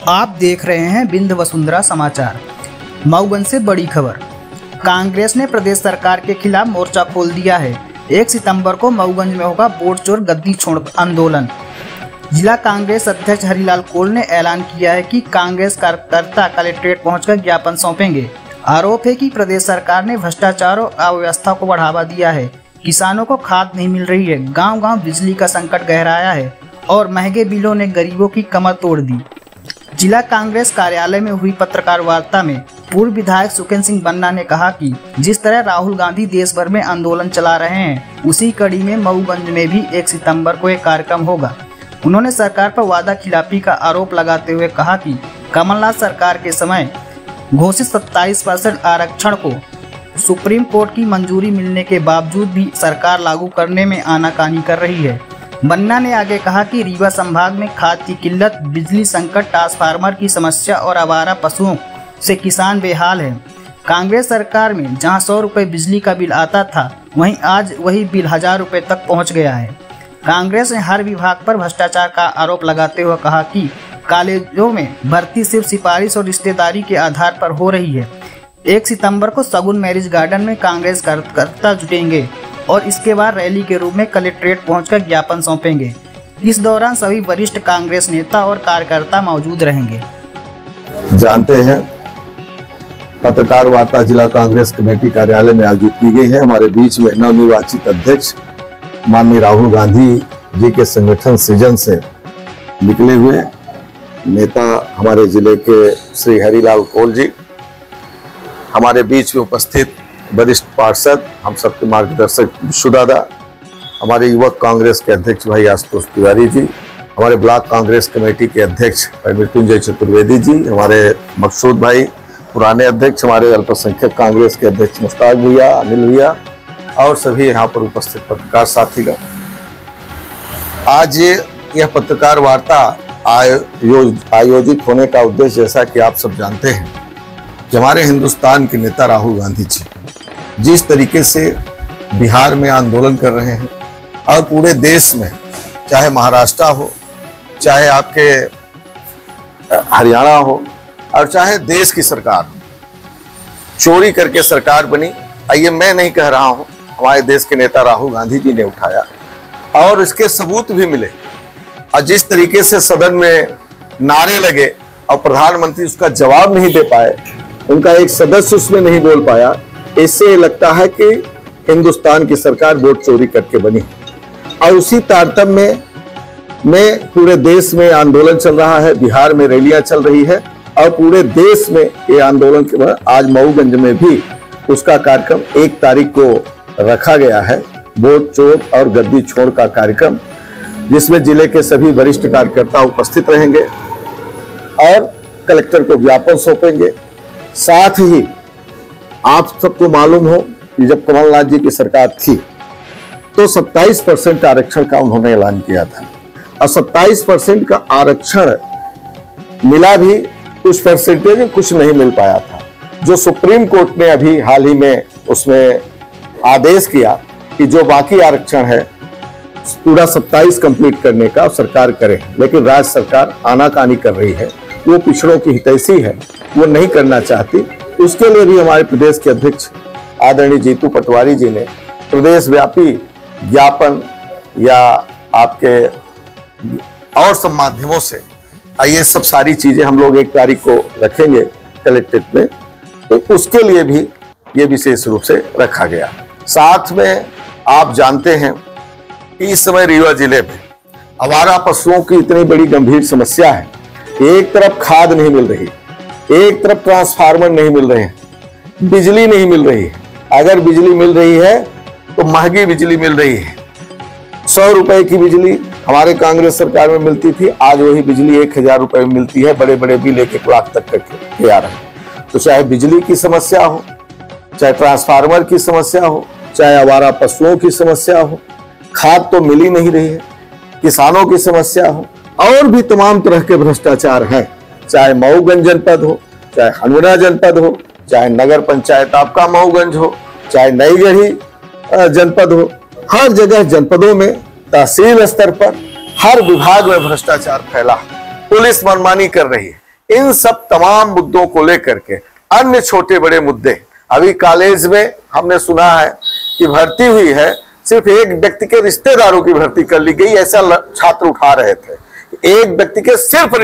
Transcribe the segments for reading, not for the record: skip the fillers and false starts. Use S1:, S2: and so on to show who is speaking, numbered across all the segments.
S1: आप देख रहे हैं बिंद वसुंधरा समाचार। मऊगंज से बड़ी खबर। कांग्रेस ने प्रदेश सरकार के खिलाफ मोर्चा खोल दिया है। 1 सितंबर को मऊगंज में होगा वोट चोर गद्दी छोड़ आंदोलन। जिला कांग्रेस अध्यक्ष हरिलाल कोल ने ऐलान किया है कि कांग्रेस कार्यकर्ता कलेक्ट्रेट पहुंचकर ज्ञापन सौंपेंगे। आरोप है कि प्रदेश सरकार ने भ्रष्टाचार और अव्यवस्था को बढ़ावा दिया है। किसानों को खाद नहीं मिल रही है, गांव-गांव बिजली का संकट गहराया है और महंगे बिलों ने गरीबों की कमर तोड़ दी। जिला कांग्रेस कार्यालय में हुई पत्रकार वार्ता में पूर्व विधायक सुखेंद्र सिंह बन्ना ने कहा कि जिस तरह राहुल गांधी देश भर में आंदोलन चला रहे हैं, उसी कड़ी में मऊगंज में भी 1 सितंबर को एक कार्यक्रम होगा। उन्होंने सरकार पर वादा खिलाफी का आरोप लगाते हुए कहा कि कमलनाथ सरकार के समय घोषित 27% आरक्षण को सुप्रीम कोर्ट की मंजूरी मिलने के बावजूद भी सरकार लागू करने में आनाकानी कर रही है। बन्ना ने आगे कहा कि रीवा संभाग में खाद की किल्लत, बिजली संकट, ट्रांसफार्मर की समस्या और आवारा पशुओं से किसान बेहाल है। कांग्रेस सरकार में जहां 100 रुपये बिजली का बिल आता था, वहीं आज वही बिल 1000 रुपये तक पहुंच गया है। कांग्रेस ने हर विभाग पर भ्रष्टाचार का आरोप लगाते हुए कहा कि कॉलेजों में भर्ती सिर्फ सिफारिश और रिश्तेदारी के आधार पर हो रही है। 1 सितंबर को सगुन मैरिज गार्डन में कांग्रेस कार्यकर्ता जुटेंगे और इसके बाद रैली के रूप में कलेक्ट्रेट पहुंचकर ज्ञापन सौंपेंगे। इस दौरान सभी वरिष्ठ कांग्रेस नेता और कार्यकर्ता मौजूद रहेंगे।
S2: जानते हैं, पत्रकार वार्ता जिला कांग्रेस कमेटी कार्यालय में आयोजित की गई है। हमारे बीच में नवनिर्वाचित अध्यक्ष माननीय राहुल गांधी जी के संगठन सृजन से निकले हुए नेता हमारे जिले के श्री हरिलाल कोल जी, हमारे बीच में उपस्थित वरिष्ठ पार्षद, हम सबके मार्गदर्शक विशु दादा, हमारे युवक कांग्रेस के अध्यक्ष भाई आशुतोष तिवारी जी, हमारे ब्लॉक कांग्रेस कमेटी के अध्यक्ष भाई मृत्युंजय चतुर्वेदी जी, हमारे मकसूद भाई पुराने अध्यक्ष, हमारे अल्पसंख्यक कांग्रेस के अध्यक्ष मुश्ताक भैया, अनिल भैया और सभी यहाँ पर उपस्थित पत्रकार साथीगण। आज यह पत्रकार वार्ता आयोजित होने का उद्देश्य, जैसा कि आप सब जानते हैं, कि हमारे हिंदुस्तान के नेता राहुल गांधी जी जिस तरीके से बिहार में आंदोलन कर रहे हैं और पूरे देश में, चाहे महाराष्ट्र हो, चाहे आपके हरियाणा हो और चाहे देश की सरकार, चोरी करके सरकार बनी। ये मैं नहीं कह रहा हूं, हमारे देश के नेता राहुल गांधी जी ने उठाया और इसके सबूत भी मिले। और जिस तरीके से सदन में नारे लगे और प्रधानमंत्री उसका जवाब नहीं दे पाए, उनका एक सदस्य उसमें नहीं बोल पाया, इससे लगता है कि हिंदुस्तान की सरकार वोट चोरी करके बनी। और उसी तारतम्य में पूरे देश में आंदोलन चल रहा है, बिहार में रैलियां चल रही है और पूरे देश में ये आंदोलन के बाद आज मऊगंज में भी उसका कार्यक्रम 1 तारीख को रखा गया है, वोट चोर और गद्दी छोड़ का कार्यक्रम, जिसमें जिले के सभी वरिष्ठ कार्यकर्ता उपस्थित रहेंगे और कलेक्टर को ज्ञापन सौंपेंगे। साथ ही आप सबको मालूम हो कि जब कमलनाथ जी की सरकार थी तो 27% आरक्षण का उन्होंने ऐलान किया था और 27% का आरक्षण मिला भी, कुछ परसेंटेज में कुछ नहीं मिल पाया था। जो सुप्रीम कोर्ट ने अभी हाल ही में उसमें आदेश किया कि जो बाकी आरक्षण है पूरा 27 कंप्लीट करने का सरकार करे, लेकिन राज्य सरकार आनाकानी कर रही है। वो पिछड़ों की हितैषी है, वो नहीं करना चाहती। उसके लिए भी हमारे प्रदेश के अध्यक्ष आदरणीय जीतू पटवारी जी ने प्रदेश व्यापी ज्ञापन या आपके और सब माध्यमों से ये सब सारी चीजें हम लोग 1 तारीख को रखेंगे कलेक्ट्रेट में, तो उसके लिए भी ये विशेष रूप से रखा गया। साथ में आप जानते हैं कि इस समय रीवा जिले में आवारा पशुओं की इतनी बड़ी गंभीर समस्या है। एक तरफ खाद नहीं मिल रही, एक तरफ ट्रांसफार्मर नहीं मिल रहे हैं, बिजली नहीं मिल रही है। अगर बिजली मिल रही है तो महंगी बिजली मिल रही है। 100 रुपए की बिजली हमारे कांग्रेस सरकार में मिलती थी, आज वही बिजली 1000 रुपए में मिलती है। बड़े बड़े बिल 1-1 लाख तक के आ रहे हैं। तो चाहे बिजली की समस्या हो, चाहे ट्रांसफार्मर की समस्या हो, चाहे आवारा पशुओं की समस्या हो, खाद तो मिल ही नहीं रही है, किसानों की समस्या हो, और भी तमाम तरह के भ्रष्टाचार हैं। चाहे मऊगंज जनपद हो, चाहे हनुरा जनपद हो, चाहे नगर पंचायत आपका मऊगंज हो, चाहे नईगढ़ी जनपद हो, हर जगह जनपदों में तहसील स्तर पर हर विभाग में भ्रष्टाचार फैला, पुलिस मनमानी कर रही है। इन सब तमाम मुद्दों को लेकर के अन्य छोटे बड़े मुद्दे, अभी कॉलेज में हमने सुना है कि भर्ती हुई है, सिर्फ एक व्यक्ति के रिश्तेदारों की भर्ती कर ली गई, ऐसा छात्र उठा रहे थे। एक व्यक्ति के सिर्फ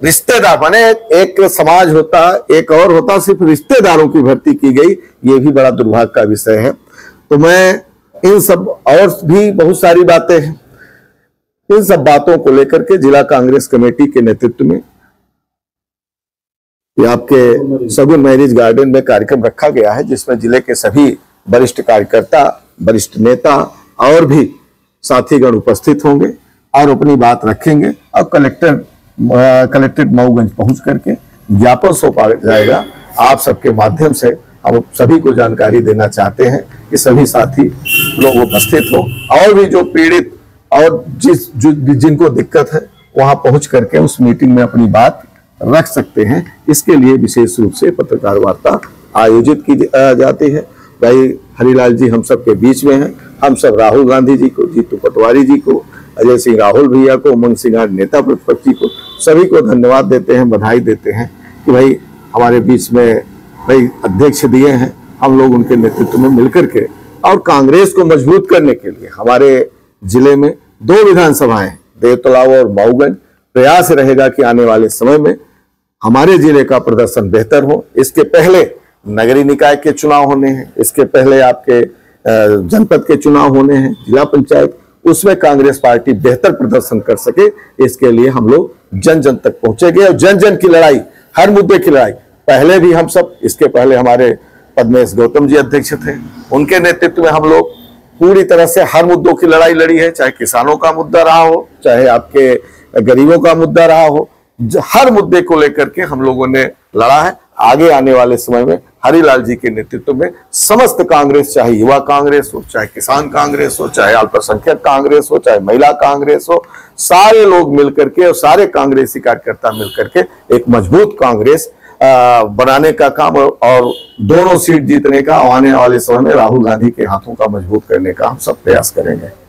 S2: रिश्तेदार माने एक समाज होता, एक और होता, सिर्फ रिश्तेदारों की भर्ती की गई, ये भी बड़ा दुर्भाग्य का विषय है। तो मैं इन सब और भी बहुत सारी बातें हैं, इन सब बातों को लेकर के जिला कांग्रेस कमेटी के नेतृत्व में ये आपके सगुन मैरिज गार्डन में कार्यक्रम रखा गया है, जिसमें जिले के सभी वरिष्ठ कार्यकर्ता, वरिष्ठ नेता और भी साथीगण उपस्थित होंगे और अपनी बात रखेंगे और कलेक्ट्रेट मऊगंज पहुंच करके ज्ञापन सौंपा जाएगा। आप सबके माध्यम से हम सभी को जानकारी देना चाहते हैं कि सभी साथी लोग उपस्थित हो और भी जो पीड़ित और जिनको दिक्कत है वहां पहुंच करके उस मीटिंग में अपनी बात रख सकते हैं। इसके लिए विशेष रूप से पत्रकार वार्ता आयोजित की जाती है। भाई हरिलाल जी हम सब के बीच में हैं, हम सब राहुल गांधी जी को, जीतू पटवारी जी को, अजय सिंह राहुल भैया को, उमंग सिंह नेता प्रतिपक्ष जी को, सभी को धन्यवाद देते हैं, बधाई देते हैं कि भाई हमारे बीच में भाई अध्यक्ष दिए हैं, हम लोग उनके नेतृत्व में मिलकर के और कांग्रेस को मजबूत करने के लिए हमारे जिले में 2 विधानसभाएं देवतलाव और मऊगंज, प्रयास रहेगा कि आने वाले समय में हमारे जिले का प्रदर्शन बेहतर हो। इसके पहले नगरीय निकाय के चुनाव होने हैं, इसके पहले आपके जनपद के चुनाव होने हैं, जिला पंचायत, उसमें कांग्रेस पार्टी बेहतर प्रदर्शन कर सके, इसके लिए हम लोग जन जन तक पहुंचेंगे और जन जन की लड़ाई, हर मुद्दे की लड़ाई। पहले भी हम सब, इसके पहले हमारे पद्मेश गौतम जी अध्यक्ष थे, उनके नेतृत्व में हम लोग पूरी तरह से हर मुद्दों की लड़ाई लड़ी है, चाहे किसानों का मुद्दा रहा हो, चाहे आपके गरीबों का मुद्दा रहा हो, हर मुद्दे को लेकर के हम लोगों ने लड़ा है। आगे आने वाले समय में हरिलाल जी के नेतृत्व में समस्त कांग्रेस, चाहे युवा कांग्रेस हो, चाहे किसान कांग्रेस हो, चाहे अल्पसंख्यक कांग्रेस हो, चाहे महिला कांग्रेस हो, सारे लोग मिलकर के और सारे कांग्रेसी कार्यकर्ता मिलकर के एक मजबूत कांग्रेस बनाने का काम और दोनों सीट जीतने का, आने वाले समय में राहुल गांधी के हाथों का मजबूत करने का हम सब प्रयास करेंगे।